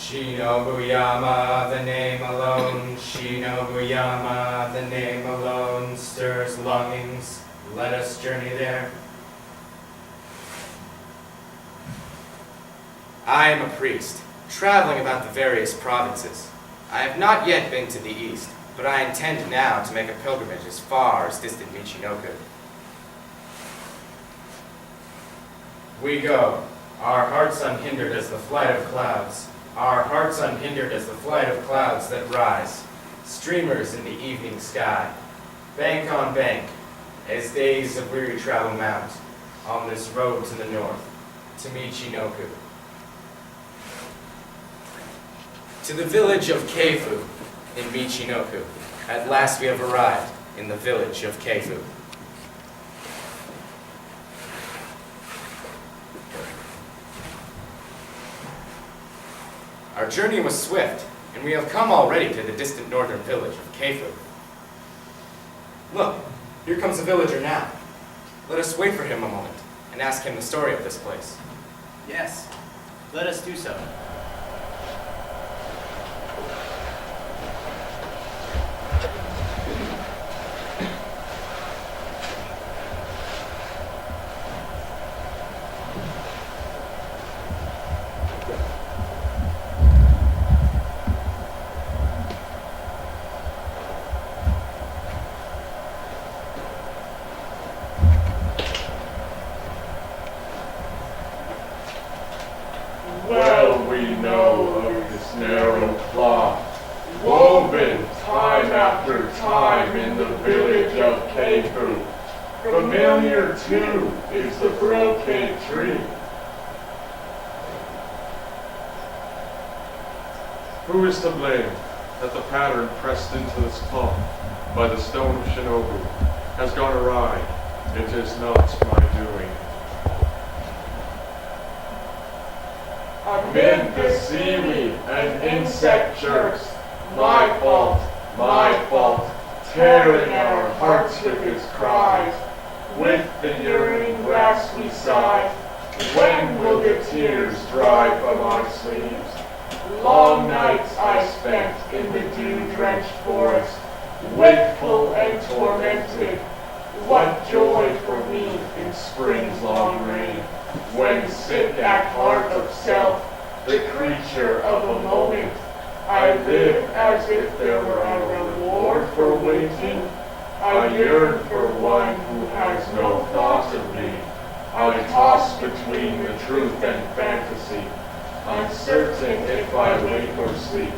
Shinobuyama, the name alone. Shinobuyama, the name alone stirs longings. Let us journey there. I am a priest, traveling about the various provinces. I have not yet been to the east, but I intend now to make a pilgrimage as far as distant Michinoku. We go, our hearts unhindered as the flight of clouds, our hearts unhindered as the flight of clouds that rise, streamers in the evening sky, bank on bank, as days of weary travel mount, on this road to the north, to Michinoku. To the village of Keifu in Michinoku. At last we have arrived in the village of Keifu. Our journey was swift, and we have come already to the distant northern village of Keifu. Look, here comes a villager now. Let us wait for him a moment and ask him the story of this place. Yes, let us do so. Well we know of this narrow cloth, woven time after time in the village of Keifu. Familiar too is the brocade tree. Who is to blame that the pattern pressed into this cloth by the stone of Shinobu has gone awry? It is not my doing. Amid the seaweed and insect jerks, my fault, tearing our hearts with his cries. With the yearning grass we sigh, when will the tears dry from our sleeves? Long nights I spent in the dew-drenched forest, wakeful and tormented. What joy for me in spring's long rain, when sick at heart of self, the creature of a moment, I live as if there were a reward for waiting. I yearn for one who has no thought of me. I toss between the truth and fantasy, uncertain if I wake or sleep.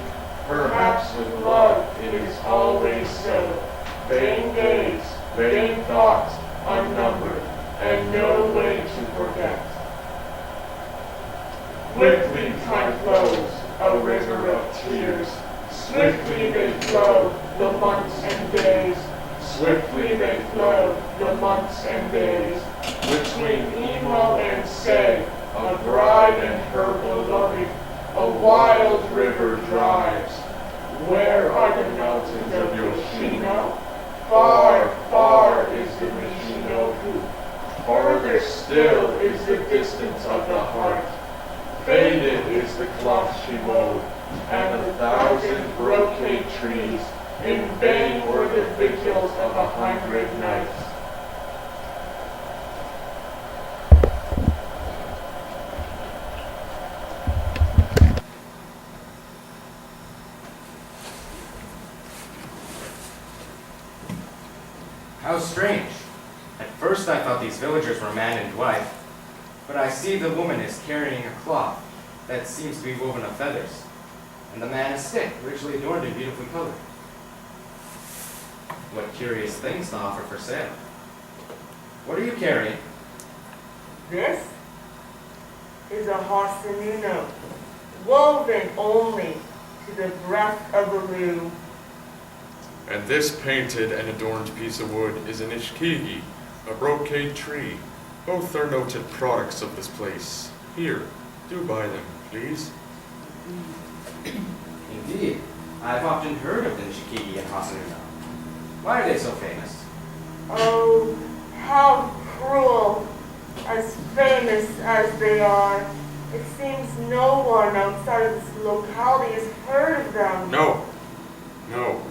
Perhaps with love it is always so. Vain days, vain thoughts, unnumbered, and no way to forget. Quickly time flows, a river of tears. Swiftly they flow, the months and days. Swiftly they flow, the months and days. Between Imo and Sei, a bride and her beloved, a wild river drives. Where are the mountains of Yoshino? Far, far is the Michinoku. Farther still is the distance of the heart. Faded is the cloth she wove, and 1,000 brocade trees. In vain were the vigils of 100 nights. How strange. At first I thought these villagers were man and wife, but I see the woman is carrying a cloth that seems to be woven of feathers, and the man is stick, richly adorned and beautifully colored. What curious things to offer for sale. What are you carrying? This is a Hasanuno, woven only to the breath of a loom. And this painted and adorned piece of wood is an ishikigi, a brocade tree. Both are noted products of this place. Here, do buy them, please. Indeed, I've often heard of the Nishikigi and Hasanuno. Why are they so famous? Oh, how cruel! As famous as they are, it seems no one outside of this locality has heard of them. No.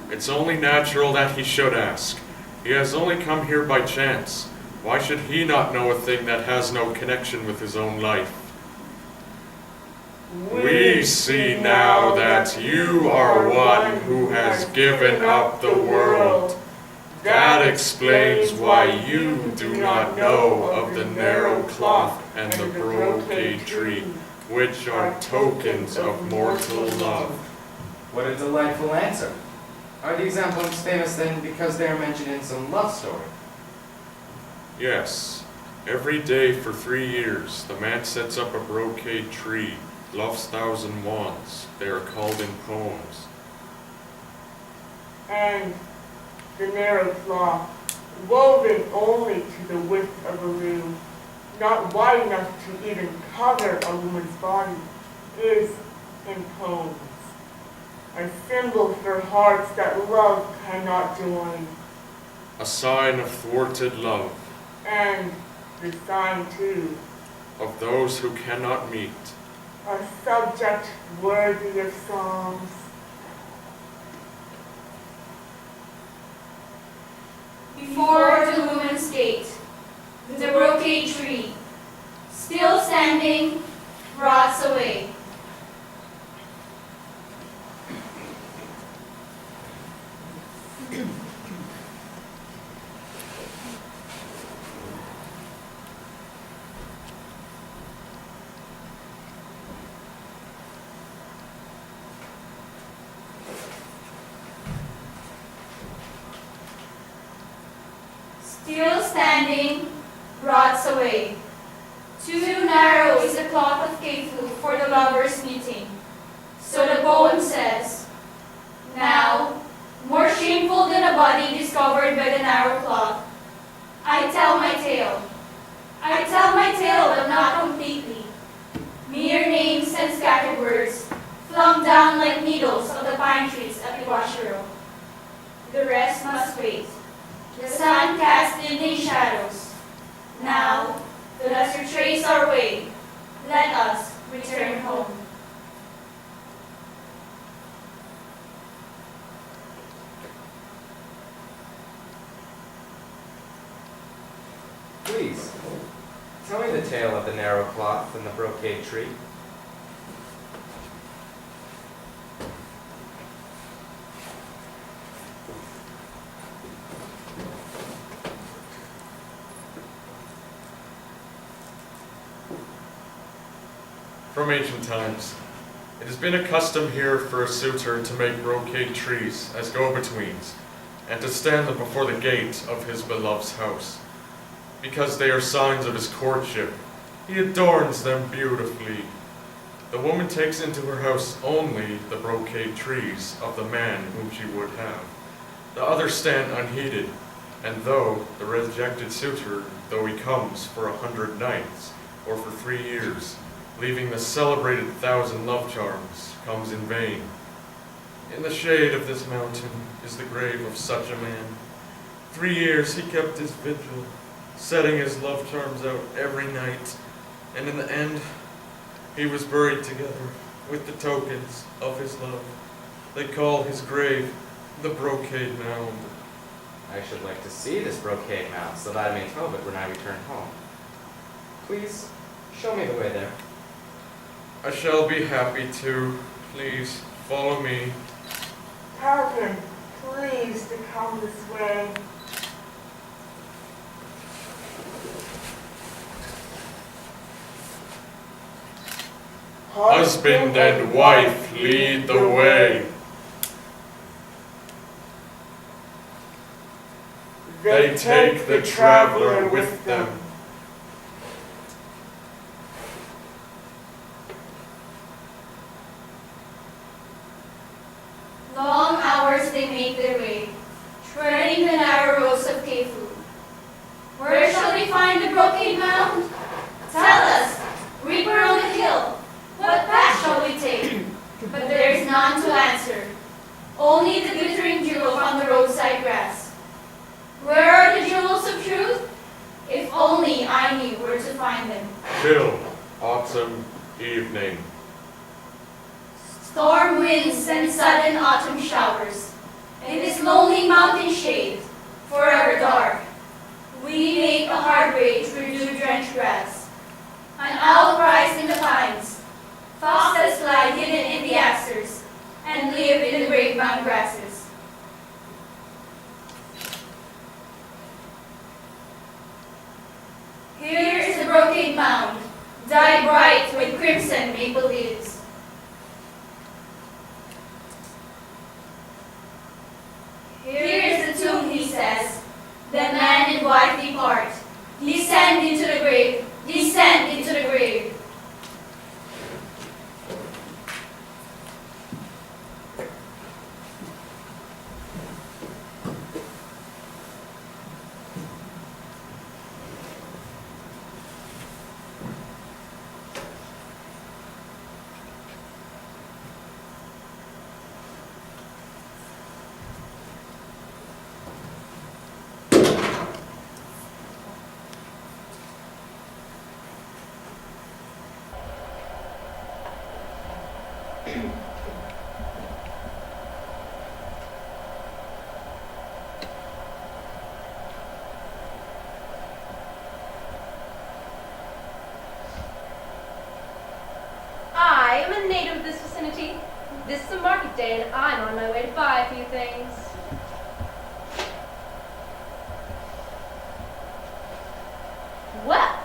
It's only natural that he should ask. He has only come here by chance. Why should he not know a thing that has no connection with his own life? We see now that you are one who has given up the world. That explains why you do not know of the narrow cloth and the brocade tree, which are tokens of mortal love. What a delightful answer. Are these emblems famous then because they are mentioned in some love story? Yes, every day for 3 years, the man sets up a brocade tree, love's thousand wands. They are called in poems. And the narrow cloth, woven only to the width of a loom, not wide enough to even cover a woman's body, is in poems a symbol for hearts that love cannot join, A sign of thwarted love, and the sign too, of those who cannot meet. a subject worthy of songs. Before the woman's gate, the brocade tree, still standing, rots away. Still standing, rots away. Too narrow is the cloth of Kefu for the lovers' meeting. So the poem says, now, more shameful than a body discovered by the narrow cloth, I tell my tale. I tell my tale, but not completely. Mere names and scattered words, flung down like needles of the pine trees at Iwashiro. The rest must wait. The sun casts thinning shadows. Now, let us retrace our way. Let us return home. Please, tell me the tale of the narrow cloth and the brocade tree. From ancient times, it has been a custom here for a suitor to make brocade trees as go-betweens, and to stand them before the gate of his beloved's house. Because they are signs of his courtship, he adorns them beautifully. The woman takes into her house only the brocade trees of the man whom she would have. The others stand unheeded, and though the rejected suitor, though he comes for 100 nights, or for 3 years, leaving the celebrated 1,000 love charms, comes in vain. In the shade of this mountain is the grave of such a man. 3 years he kept his vigil, setting his love charms out every night, and in the end, he was buried together with the tokens of his love. They call his grave the Brocade Mound. I should like to see this brocade mound so that I may tell of it when I return home. Please, show me the way there. I shall be happy to. Please, follow me. Tell him, please, to come this way. Husband and wife lead the way. They take the traveler with them. Long hours they make their way, treading the narrow roads of Kefu. Where shall they find the brocade mound? Tell us, reaper on the hill, what path shall we take? But there is none to answer, only the glittering jewel from the roadside grass. Where are the jewels of truth? If only I knew where to find them. Chill, autumn, Evening. Storm winds and sudden autumn showers. In this lonely mountain shade, forever dark, we make a hard way through dew-drenched grass. An owl cries in the pines, foxes lie hidden in the asters, and live in the great mountain grasses. Here is the brocade mound, dyed bright with crimson maple leaves. Here is the tomb, he says. The man and wife depart. Descend into the grave. Descend into the grave. I am a native of this vicinity. This is a market day, and I'm on my way to buy a few things. Well,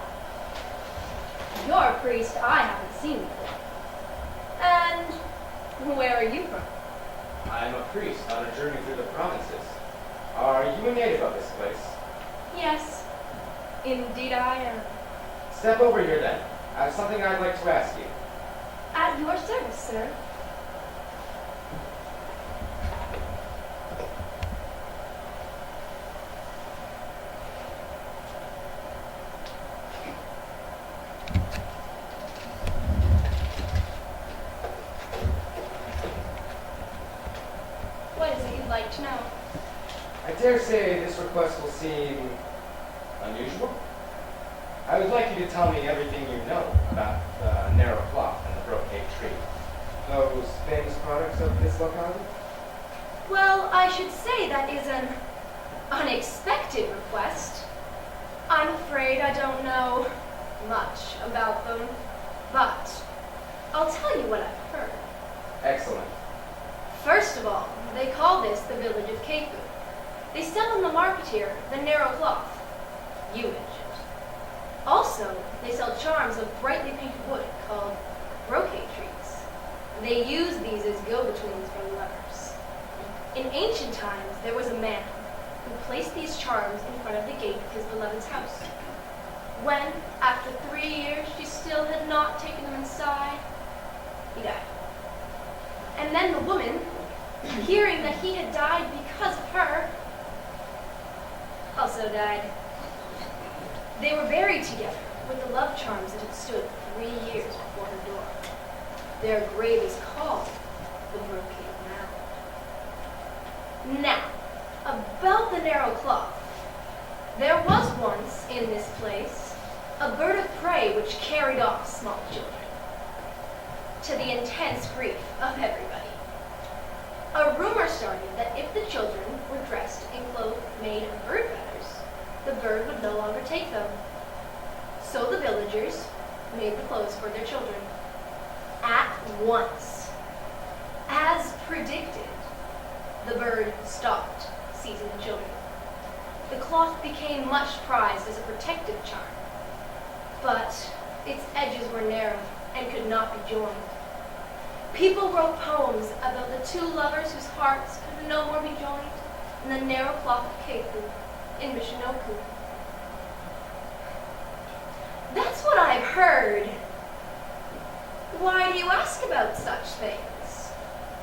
you're a priest I haven't seen before. And where are you from? I am a priest on a journey through the provinces. Are you a native of this place? Yes, indeed I am. Step over here then. I have something I'd like to ask you. At your service, sir. What is it you'd like to know? I dare say this request will seem unusual. I would like you to tell me everything you know about the narrow cloth and the brocade tree. Those famous products of this locality? Well, I should say that is an unexpected request. I'm afraid I don't know much about them, but I'll tell you what I've heard. Excellent. First of all, they call this the village of Keiku. They sell in the market here the narrow cloth. You mentioned. Also, they sell charms of brightly painted wood called brocade trees. They use these as go-betweens for lovers. In ancient times, there was a man who placed these charms in front of the gate of his beloved's house. When, after 3 years, she still had not taken them inside, he died. And then the woman, hearing that he had died because of her, also died. They were buried together with the love charms that had stood 3 years before her door. Their grave is called the Brocade Mound. Now, about the narrow cloth. There was once in this place a bird of prey which carried off small children, to the intense grief of everybody. A rumor started that if the children were dressed in clothes made of bird feathers, the bird would no longer take them. So the villagers made the clothes for their children. At once, as predicted, the bird stopped seizing the children. The cloth became much prized as a protective charm, but its edges were narrow and could not be joined. People wrote poems about the two lovers whose hearts could no more be joined in the narrow cloth of Keiku in Michinoku. That's what I've heard. Why do you ask about such things?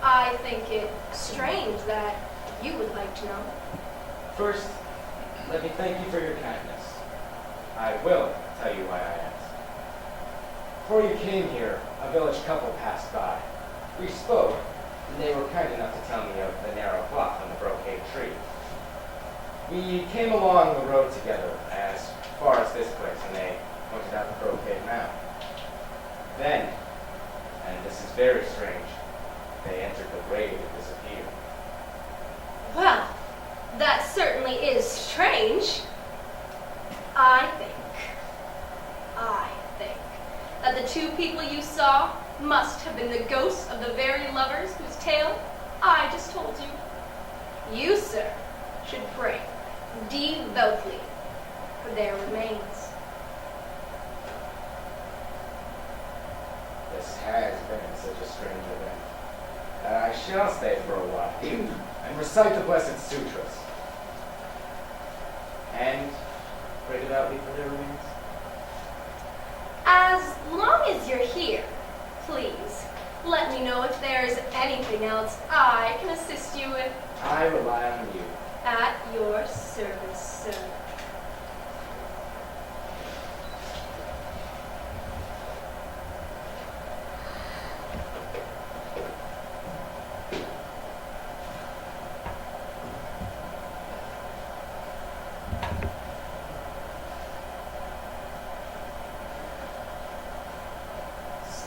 I think it strange that you would like to know. First, let me thank you for your kindness. I will tell you why I asked. Before you came here, a village couple passed by. We spoke, and they were kind enough to tell me of the narrow cloth on the brocade tree. We came along the road together as far as this place, and they pointed out the brocade mound. Then, I think that the two people you saw must have been the ghosts of the very lovers whose tale I just told you. You, sir, should pray devoutly for their remains. This has been such a strange event that I shall stay for a while and recite the Blessed Sutras. And pray devoutly for their remains. As long as you're here, please, let me know if there's anything else I can assist you with. I rely on you. At your service, sir.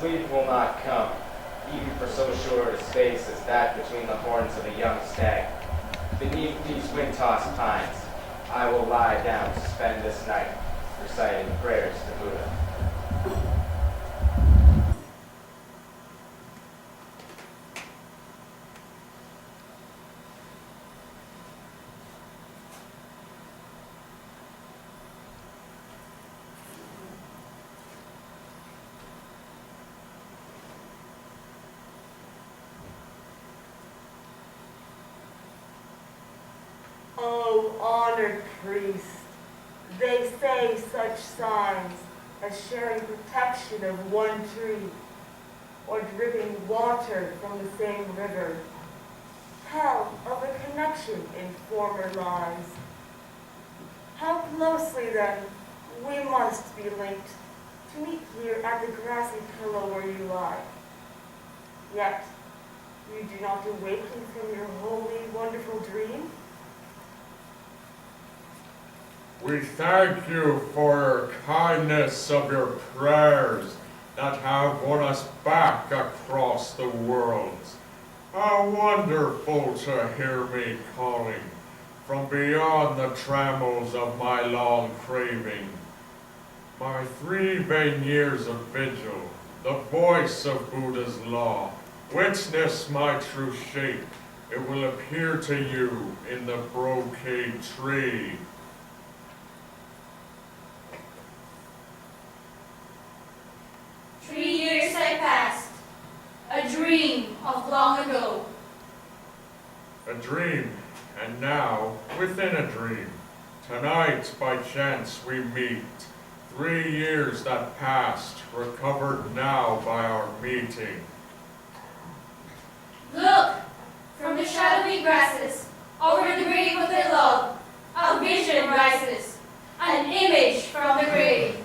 Sleep will not come, even for so short a space as that between the horns of a young stag. Beneath these wind-tossed pines, I will lie down to spend this night, reciting prayers to Buddha. Oh, honored priest, they say such signs as sharing protection of one tree, or dripping water from the same river, tell of a connection in former lives. How closely, then, we must be linked to meet here at the grassy pillow where you lie. Yet, you do not awaken from your holy, wonderful dream? We thank you for your kindness of your prayers that have won us back across the world. How wonderful to hear me calling from beyond the trammels of my long craving. My 3 vain years of vigil, the voice of Buddha's law, witness my true shape. It will appear to you in the brocade tree. A dream of long ago. A dream, and now within a dream. Tonight, by chance, we meet. 3 years that passed, recovered now by our meeting. Look, from the shadowy grasses, over the grave of their love, a vision rises, an image from the grave.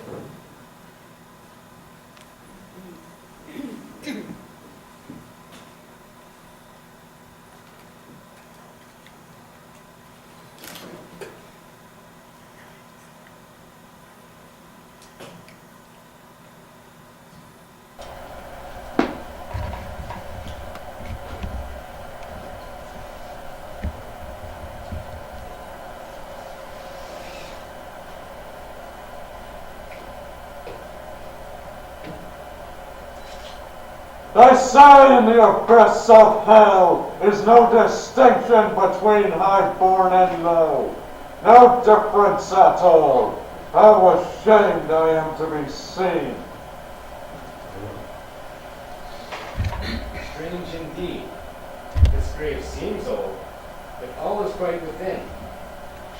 They say in the abyss of hell is no distinction between high-born and low. No difference at all. How ashamed I am to be seen. Strange indeed. This grave seems old, but all is bright within,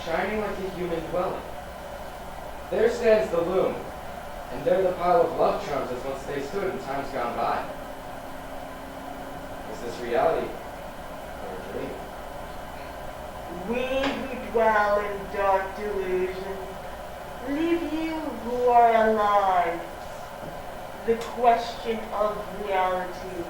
shining like a human dwelling. There stands the loom, and there the pile of love charms as once they stood in times gone by. Is this reality or a dream? We who dwell in dark delusion, leave you who are alive the question of reality.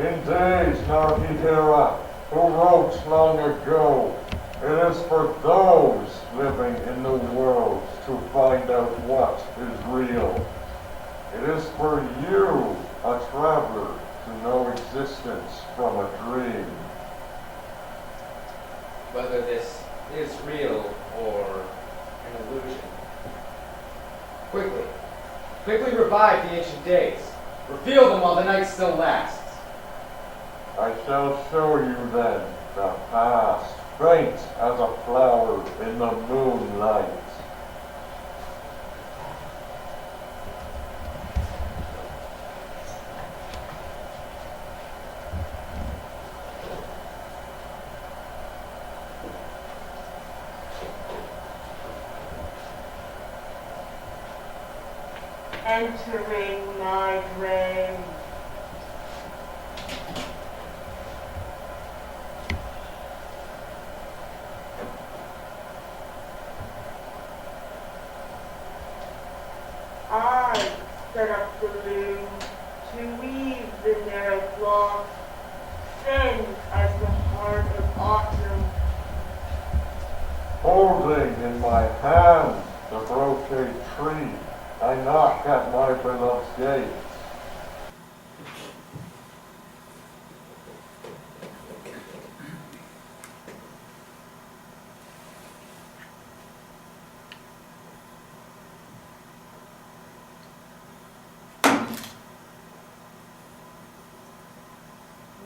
In days Nargidera, who wrote long ago, it is for those living in the world to find out what is real. It is for you, a traveler, to know existence from a dream. Whether this is real or an illusion. Quickly revive the ancient days. Reveal them while the night still lasts. I shall show you then the past, faint as a flower in the moonlight. Entering my grave. I set up the loom to weave the narrow cloth, thin as the heart of autumn. Holding in my hand the brocade tree, I knock at my beloved's gate.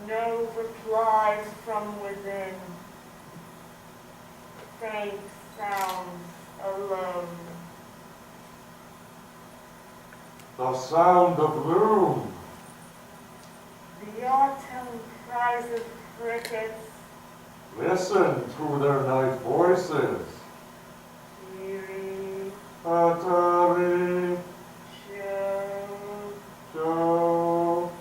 No replies from within. Faint sounds alone. The sound of loom. The autumn cries of crickets. Listen to their night voices. Kiri, Atari, Joe, Joe.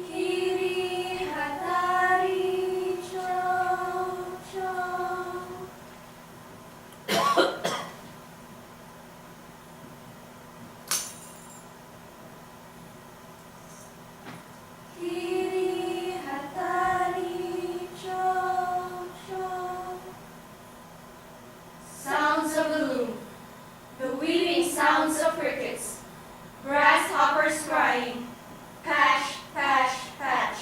Kiri hatari cho cho. Kiri hatari cho cho. Sounds of the loom, the weaving sounds of crickets, grasshoppers crying, patch, patch, patch.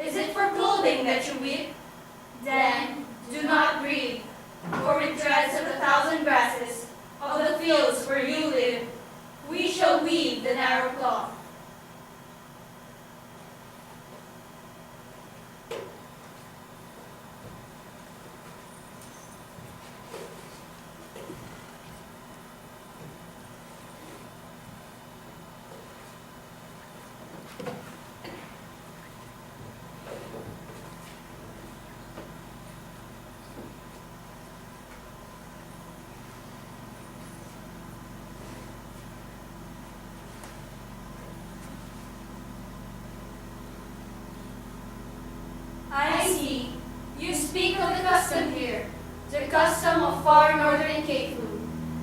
Is it for clothing that you weep? Then do not grieve, for with threads of 1,000 grasses, of the fields where you live, we shall weave the narrow cloth. I see. You speak of the custom here, the custom of far northern Keifu.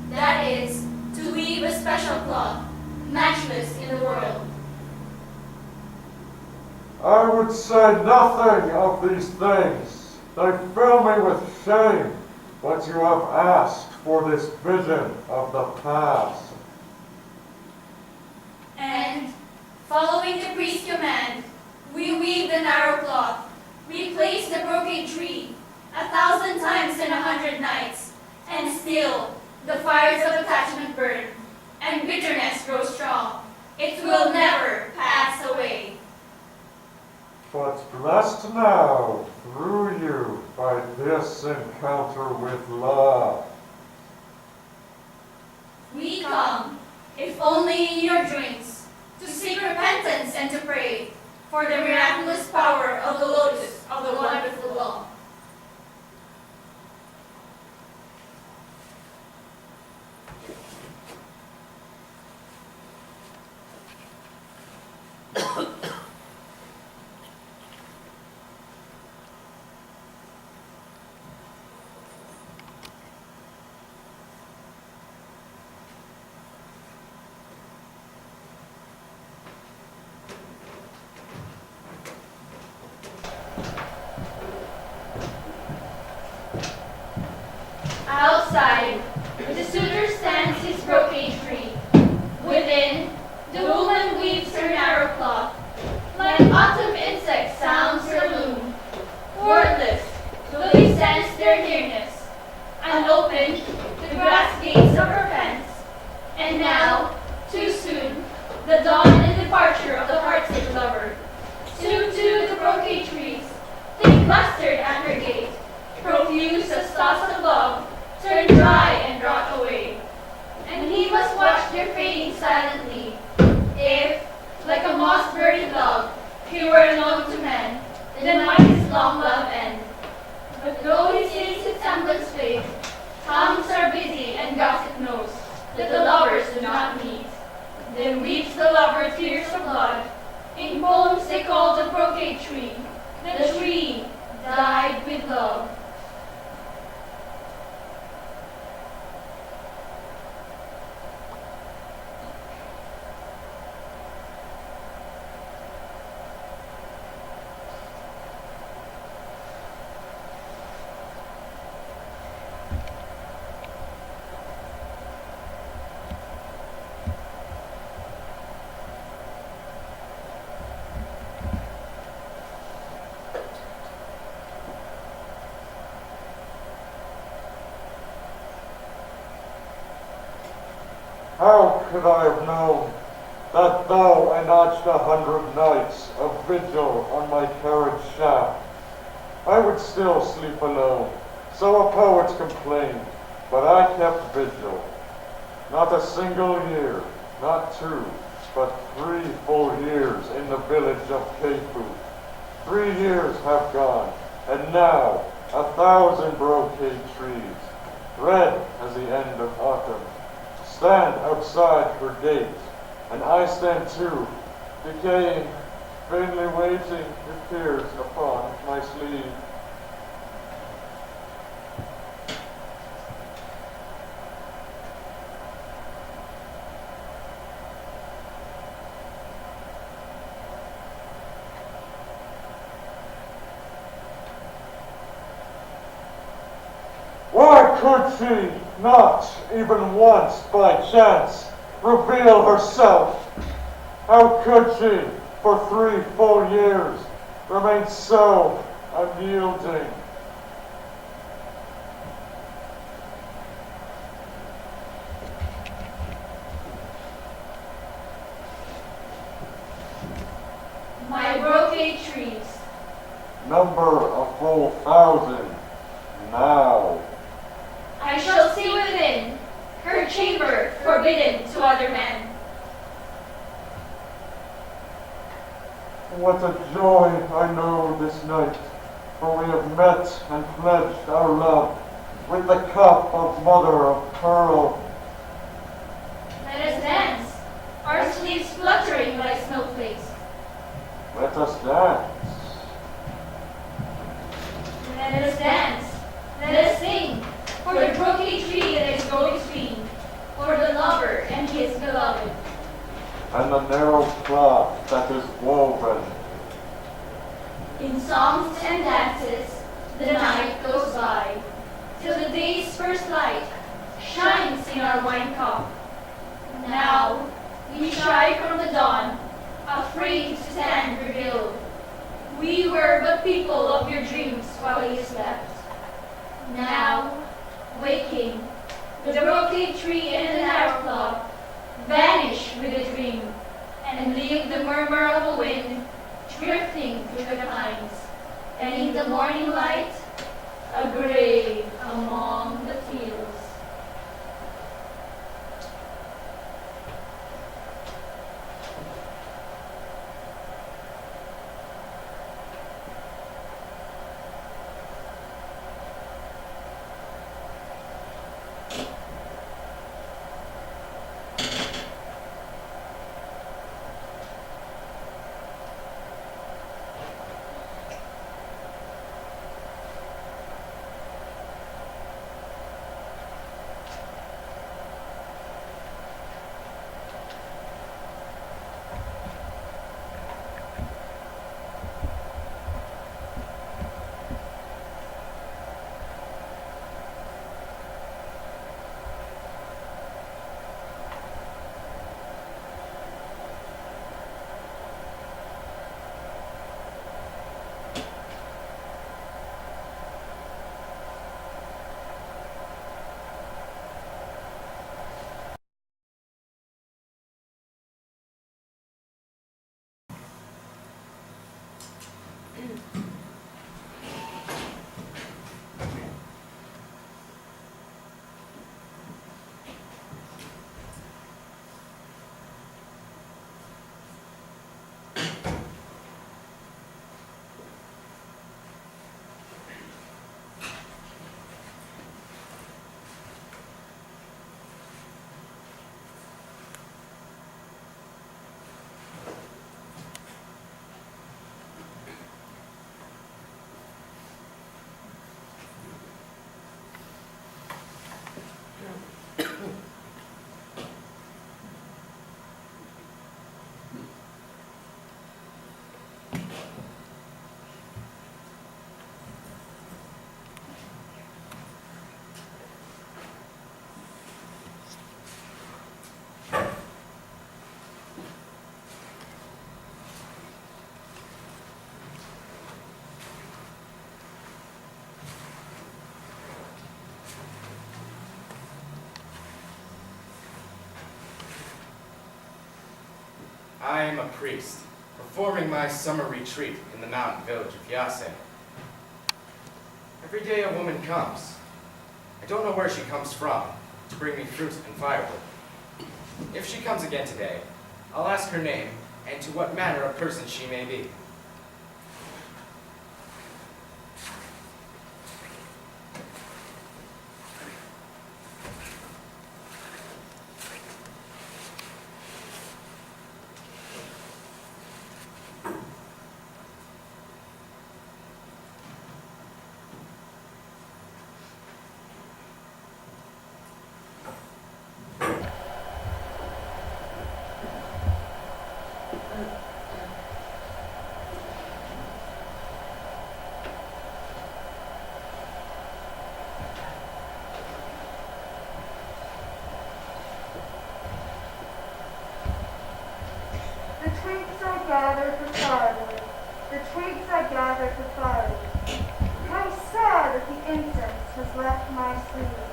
That is, to weave a special cloth, matchless in the world. I would say nothing of these things. They fill me with shame, but you have asked for this vision of the past. And, following the priest's command, we weave the narrow cloth, we place the brocade tree 1,000 times in 100 nights, and still the fires of attachment burn, and bitterness grows strong. It will never pass away. But blessed now, through you, by this encounter with love. We come, if only in your dreams, to seek repentance and to pray for the miraculous power of the lotus of the wonderful law. their nearness, and opened the brass gates of her fence. And now, too soon, the dawn and departure of the heartsick lover. Soon too the brocade trees, thick clustered at her gate, profuse as thoughts of love, turn dry and rot away. And he must watch their fading silently, if, like a moss-buried love, he were unknown to men, then might his long love end. But though he sees his semblance fade, tongues are busy and gossip knows that the lovers do not meet. Then weeps the lover tears of blood. In poems they call the brocade tree, the tree died with love. How could I have known that thou enached 100 nights of vigil on my carriage shaft? I would still sleep alone, so a poet complained, but I kept vigil. Not a single year, not 2, but 3 full years in the village of Keifu. 3 years have gone, and now 1,000 brocade trees, red as the end of autumn, stand outside her gate, and I stand too, decaying, vainly waiting with tears upon my sleeve. Why could she not, even once by chance, reveal herself? How could she, for 3 full years, remain so unyielding? My brocade trees, Number a full 1,000 now. I shall see within her chamber forbidden to other men. What a joy I know this night, for we have met and pledged our love with the cup of mother of pearl. Let us dance, our sleeves fluttering like snowflakes. Let us dance. Let us dance, let us sing, for the brocade tree that is growing green, for the lover and his beloved. And the narrow cloth that is woven. In songs and dances, the night goes by, till the day's first light shines in our wine cup. Now, we shy from the dawn, afraid to stand revealed. We were but people of your dreams while you slept. Now, waking, the brocade tree and the narrow cloth vanish with the dream, and leave the murmur of a wind drifting through the pines, and in the morning light, a grave among the fields. I am a priest, performing my summer retreat in the mountain village of Yase. Every day a woman comes. I don't know where she comes from, to bring me fruit and firewood. If she comes again today, I'll ask her name and to what manner of person she may be. The twigs I gather for firewood, the twigs I gather for firewood. How sad that the incense has left my sleeve.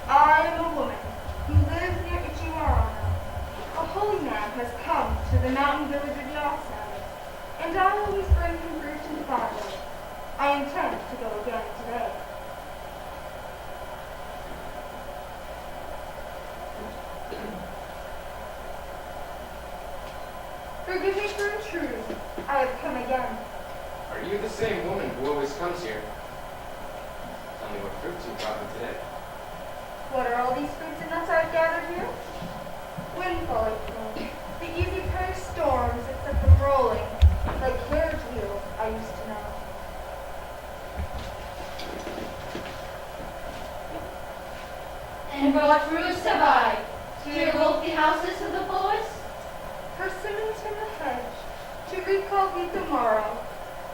I am a woman who lives near Ichiwarano. A holy man has come to the mountain village of Yasai, and I always bring him fruit and firewood. I intend to go again today. Forgive me for intruding. I have come again. Are you the same woman who always comes here? Tell me what fruits you brought me today. What are all these fruits and nuts I've gathered here? Windfall came. The easy prey storms that set them rolling, like carriage wheels I used to know. And what fruits have I? To evoke the houses of the poets? Persimmons from the hedge, to recall the tomorrow.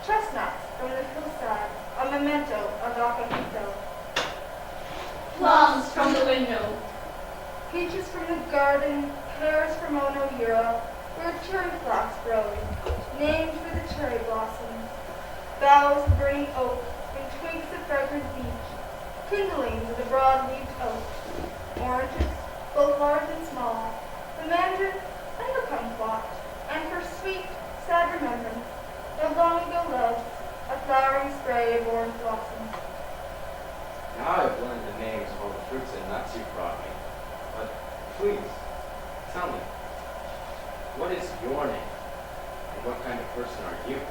Chestnuts from the hillside, a memento of Akahito. Plums from the window. Peaches from the garden, pears from Onohira, where cherry flocks grow, named for the cherry blossoms. Boughs of burning oak, and twigs of fragrant beech, kindlings of the broad-leaved oak. Oranges, both large and small, the mandarin and the kumquat, and for sweet, sad remembrance, the long ago loves, a flowering spray of orange blossoms. Now I've learned the names of all the fruits and nuts you brought me. But please, tell me, what is your name? And what kind of person are you?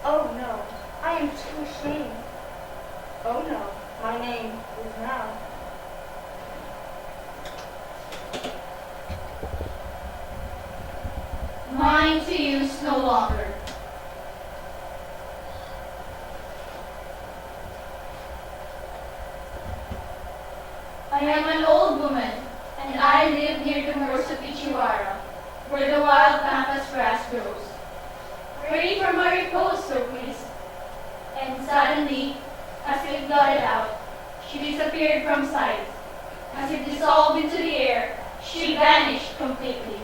Oh no, I am too ashamed. Oh no, my name is now. Mine to use no longer. I am an old woman, and I live near the moors of Ichiwara, where the wild pampas grass grows. Ready for my repose, so please. And suddenly, as if blotted out, she disappeared from sight. As if dissolved into the air, she vanished completely.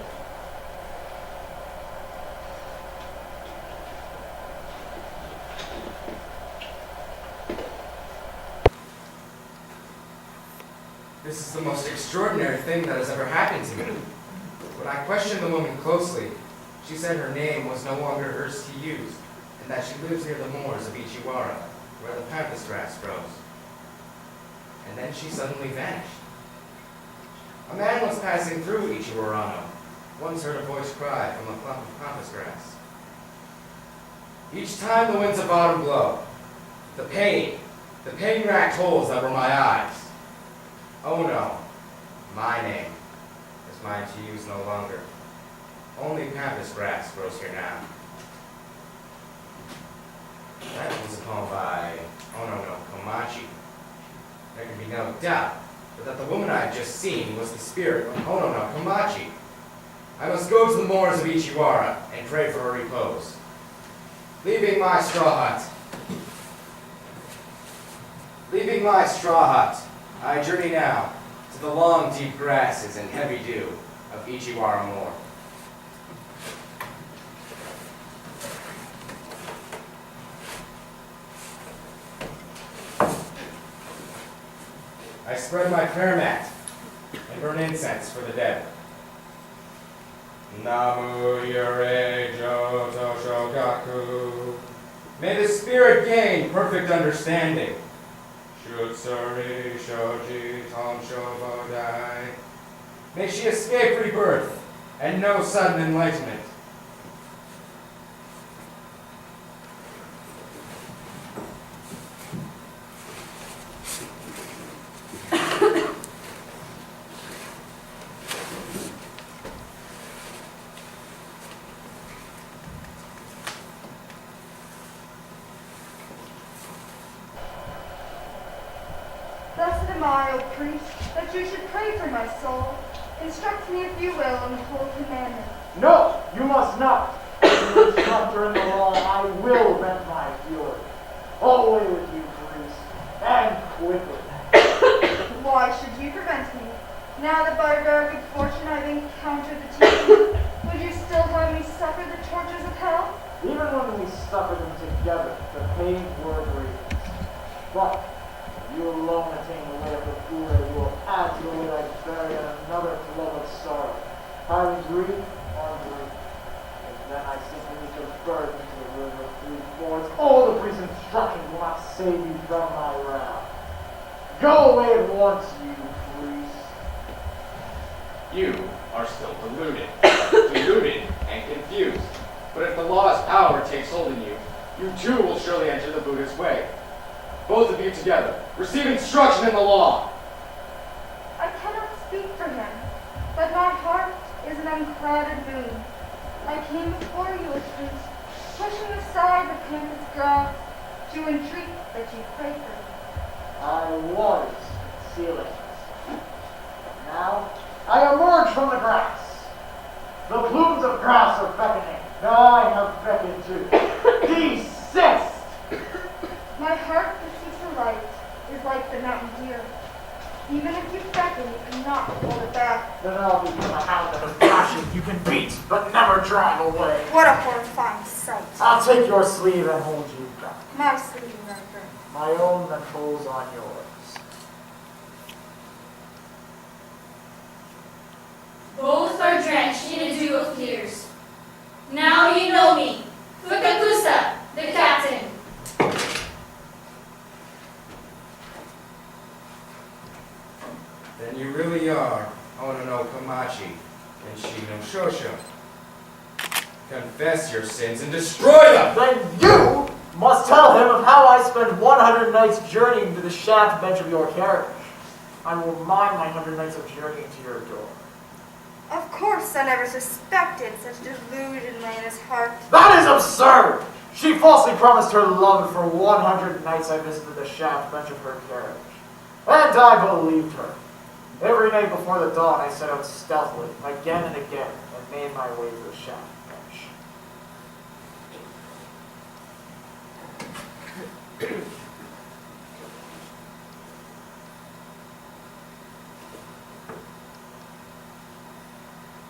This is the most extraordinary thing that has ever happened to me. When I questioned the woman closely, she said her name was no longer hers to use, and that she lives near the moors of Ichiwara, where the pampas grass grows. And then she suddenly vanished. A man was passing through Ichiwarano, once heard a voice cry from a clump of pampas grass. Each time the winds of autumn blow, the pain racked holes that were my eyes. Oh no, my name is mine to use no longer. Only pampas grass grows here now. That was a poem by Ono Komachi. There can be no doubt but that the woman I had just seen was the spirit of Ono Komachi. I must go to the moors of Ichiwara and pray for her repose. Leaving my straw hut, I journey now to the long, deep grasses and heavy dew of Ichiwara Moor. I spread my prayer mat and burn incense for the dead. Namu Yurei Joto Shogaku. May the spirit gain perfect understanding. Shutsuri Shoji Tonsho Bodai. May she escape rebirth and no sudden enlightenment. Blessed am I, O priest, that you should pray for my soul. Instruct me, if you will, in the whole commandment. No, you must not. As an instructor in the law, I will vent my fury. Away with you, priest, and quickly. Why should you prevent me? Now that by rare good fortune I've encountered the teaching, would you still have me suffer the tortures of hell? Even when we suffer them together, the pain were great. But you alone attain the way of the Buddha, you will add to the way I bury another flood of sorrow. Piling grief on grief. And then I simply need to burn into the river of three fords. All the priest's instructions will not save you from my wrath. Go away at once, you priest. You are still deluded and confused. But if the law's power takes hold in you, you too will surely enter the Buddha's way. Both of you together, receive instruction in the law. I cannot speak for him, but my heart is an unclouded moon. I came before you, O priest, pushing aside the pampas grass to entreat that you pray for me. I was concealing it. Now, I emerge from the grass. The plumes of grass are beckoning. Now I have beckoned too. Desist! My heart that seeks the light is like the mountain deer. Even if you beckon, you cannot hold it back. Then I'll become a hound of passion you can beat, but never drive away. What a horrifying sight. I'll take your sleeve and hold you back. My sleeve, rather. My own that pulls on yours. Both are drenched in a dew of tears. Now you know me, Fukakusa, the captain. Then you really are Ono no Komachi and Shi no Shosho. Confess your sins and destroy them! Then you must tell him of how I spent 100 nights journeying to the shaft bench of your carriage. I will mind my 100 nights of journeying to your door. Of course, I never suspected such delusion lay in his heart. That is absurd! She falsely promised her love for 100 nights I visited the shaft bench of her carriage. And I believed her. Every night before the dawn, I set out stealthily, again and again, and made my way to the shaft bench.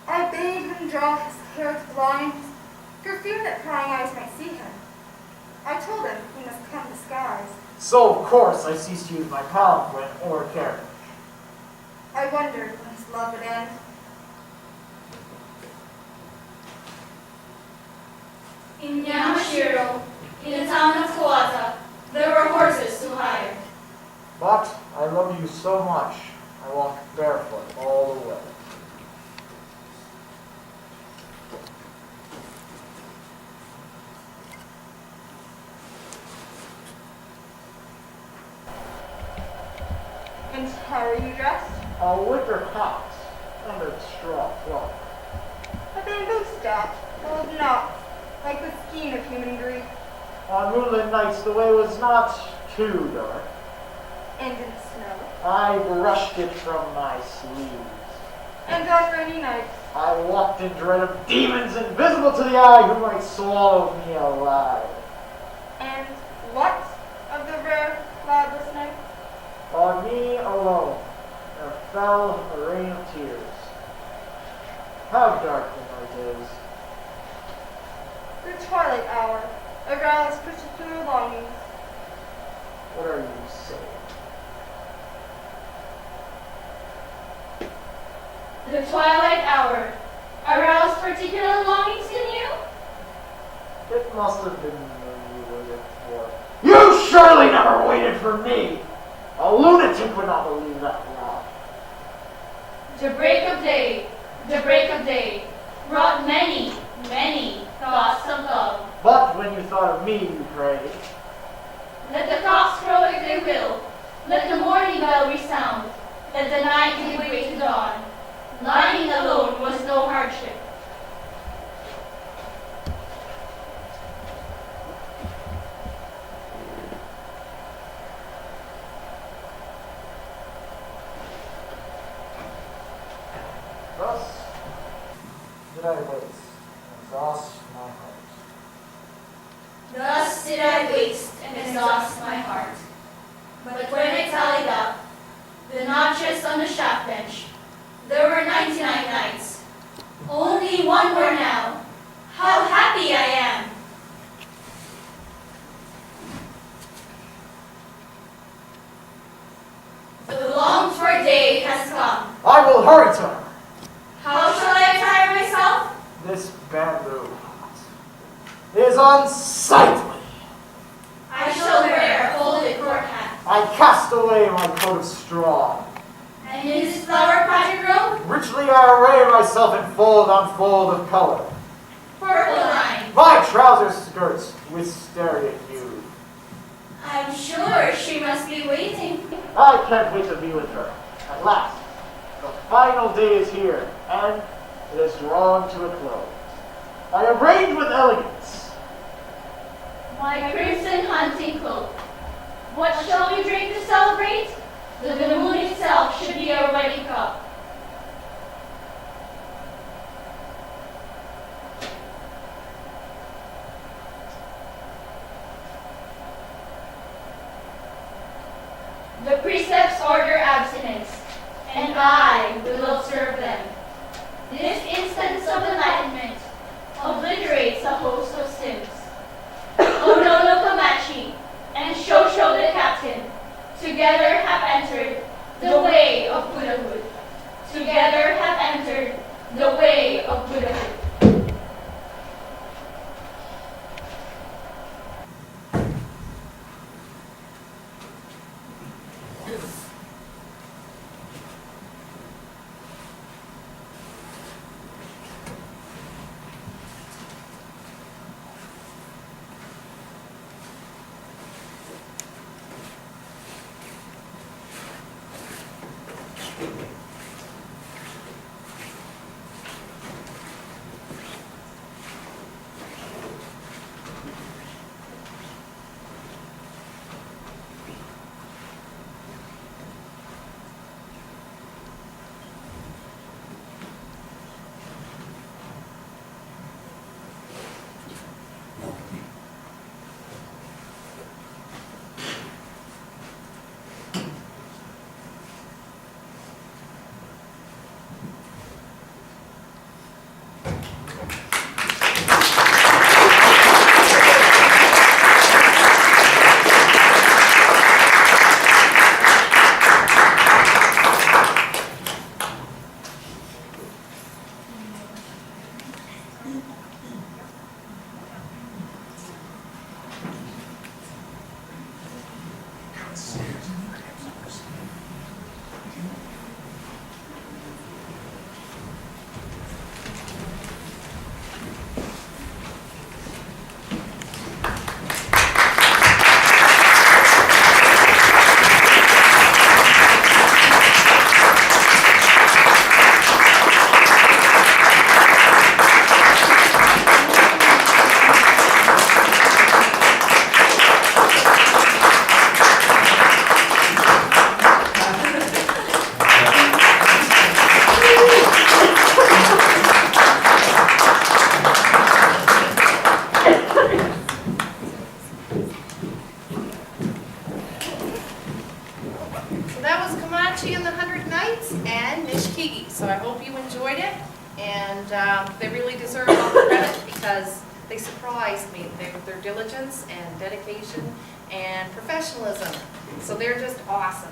I bade him draw his hair with blinds, for fear that prying eyes might see him. I told him he must come disguised. So, of course, I ceased to use my palanquin or carriage. I wondered when his love would end. In Yamashiro, in the town of Kawata, there were horses to hire. But I love you so much, I walked barefoot all the way. And how are you dressed? A wicker hat and a straw cloak. A bamboo staff, full of knots, like the skein of human grief. On moonlit nights, the way was not too dark. And in snow. I brushed it from my sleeves. And on rainy nights. I walked in dread of demons invisible to the eye who might swallow me alive. And what of the rare, cloudless night? On me alone, there fell a rain of tears. How dark were my days. The twilight hour aroused particular longings. What are you saying? The twilight hour aroused particular longings in you? It must have been you waited for. You surely never waited for me! A lunatic would not believe that lie. The break of day, brought many, many thoughts of love. But when you thought of me, you prayed. Let the cocks crow if they will, let the morning bell resound, let the night give way to dawn. Lying alone was no hardship. Thus did I wait, and exhaust my heart. Thus did I waste and exhaust my heart. But when I tallied up the notches on the shaft bench, there were 99 nights. Only one more now. How happy I am! The longed-for day has come. I will hurry to her. How shall I attire myself? This bamboo is unsightly. I shall wear a folded court hat. I cast away my coat of straw. And in this flower-patterned robe, Richly I array myself in fold on fold of color. purple line. My trouser skirts wisteria hued. I'm sure she must be waiting. I can't wait to be with her. At last, the final day is here, and it is drawn to a close. I arrange with elegance. My crimson hunting cloak. What shall we drink to celebrate? The moon itself should be our wedding cup. The precepts order abstinence, and I will observe them. This instance of enlightenment obliterates a host of sins. Onono Kamachi and Shosho the captain together have entered the way of Buddhahood. Together have entered the way of Buddhahood. So that was Kamachi and the 100 Knights and Nishikigi. So I hope you enjoyed it, and they really deserve all the credit because they surprised me. Their diligence and dedication and professionalism. So they're just awesome.